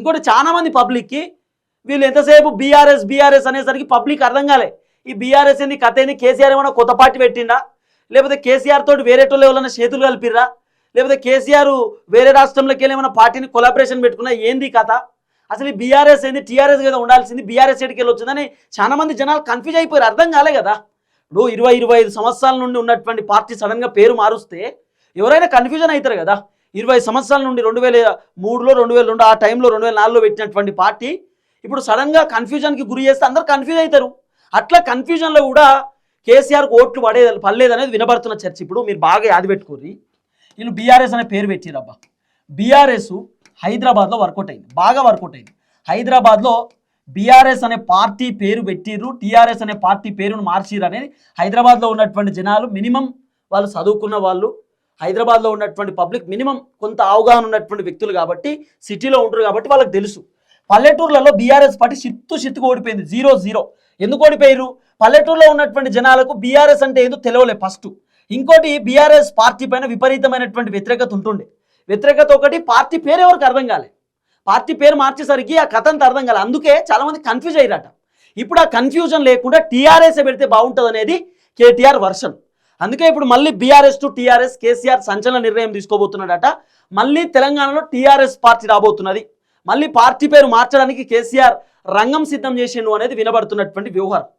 ఇంకోటి చాలా మంది పబ్లిక్కి వీళ్ళు ఎంతసేపు బీఆర్ఎస్ బీఆర్ఎస్ అనేసరికి పబ్లిక్ అర్థం కాలే. ఈ బీఆర్ఎస్ ఏంది కథ ఏంది, కేసీఆర్ ఏమైనా కొత్త పార్టీ పెట్టిండా, లేకపోతే కేసీఆర్ తోటి వేరేటోళ్ళు ఎవరైనా చేతులు కలిపిర్రా, లేకపోతే కేసీఆర్ వేరే రాష్ట్రంలోకి వెళ్ళి ఏమైనా పార్టీని కొలాబరేషన్ పెట్టుకున్నా, ఏంది కథ, అసలు ఈ బీఆర్ఎస్ ఏంది, టీఆర్ఎస్ కదా ఉండాల్సింది, బీఆర్ఎస్ ఎడికి వెళ్ళి వచ్చిందని చాలా మంది జనాలు కన్ఫ్యూజ్ అయిపోయారు, అర్థం కాలే కదా. ఇప్పుడు 20-25 సంవత్సరాల నుండి ఉన్నటువంటి పార్టీ సడన్గా పేరు మారుస్తే ఎవరైనా కన్ఫ్యూజన్ అవుతారు కదా. 20 సంవత్సరాల నుండి 2003లో 2002 ఆ టైంలో 2004లో పెట్టినటువంటి పార్టీ ఇప్పుడు సడన్గా కన్ఫ్యూజన్కి గురి చేస్తే అందరు కన్ఫ్యూజ్ అవుతారు. అట్లా కన్ఫ్యూజన్లో కూడా కేసీఆర్కి ఓట్లు పడలేదనేది వినబడుతున్న చర్చ. ఇప్పుడు మీరు బాగా యాది పెట్టుకోర్రి, వీళ్ళు బీఆర్ఎస్ అనే పేరు పెట్టిరబ్బా. బీఆర్ఎస్ హైదరాబాద్లో వర్కౌట్ అయింది, బాగా వర్కౌట్ అయింది. హైదరాబాద్లో బీఆర్ఎస్ అనే పార్టీ పేరు పెట్టిర్రు, టీఆర్ఎస్ అనే పార్టీ పేరును మార్చిర్రు అనేది హైదరాబాద్లో ఉన్నటువంటి జనాలు, మినిమం వాళ్ళు చదువుకున్న వాళ్ళు, హైదరాబాద్లో ఉన్నటువంటి పబ్లిక్ మినిమం కొంత అవగాహన ఉన్నటువంటి వ్యక్తులు కాబట్టి, సిటీలో ఉంటారు కాబట్టి వాళ్ళకి తెలుసు. పల్లెటూర్లలో బీఆర్ఎస్ పార్టీ చిత్తుగా ఓడిపోయింది, 0-0. ఎందుకు ఓడిపోయారు? పల్లెటూరులో ఉన్నటువంటి జనాలకు బీఆర్ఎస్ అంటే ఏదో తెలియలే ఫస్ట్. ఇంకోటి బీఆర్ఎస్ పార్టీ పైన విపరీతమైనటువంటి వ్యతిరేకత ఉంటుండే. వ్యతిరేకత ఒకటి, పార్టీ పేరు ఎవరికి అర్థం కాలే. పార్టీ పేరు మార్చేసరికి ఆ కథ అంతా అర్థం కాలే. అందుకే చాలామంది కన్ఫ్యూజ్ అయ్యారట. ఇప్పుడు ఆ కన్ఫ్యూజన్ లేకుండా టీఆర్ఎస్ పెడితే బాగుంటుంది అనేది కేటీఆర్ వర్షన్. అందుకే ఇప్పుడు మళ్ళీ బీఆర్ఎస్ టు టీఆర్ఎస్ కేసీఆర్ సంచలన నిర్ణయం తీసుకోబోతున్నాడట. మళ్ళీ తెలంగాణలో టీఆర్ఎస్ పార్టీ రాబోతున్నది. మళ్ళీ పార్టీ పేరు మార్చడానికి కేసీఆర్ రంగం సిద్ధం చేసిండు అనేది వినబడుతున్నటువంటి వ్యవహారం.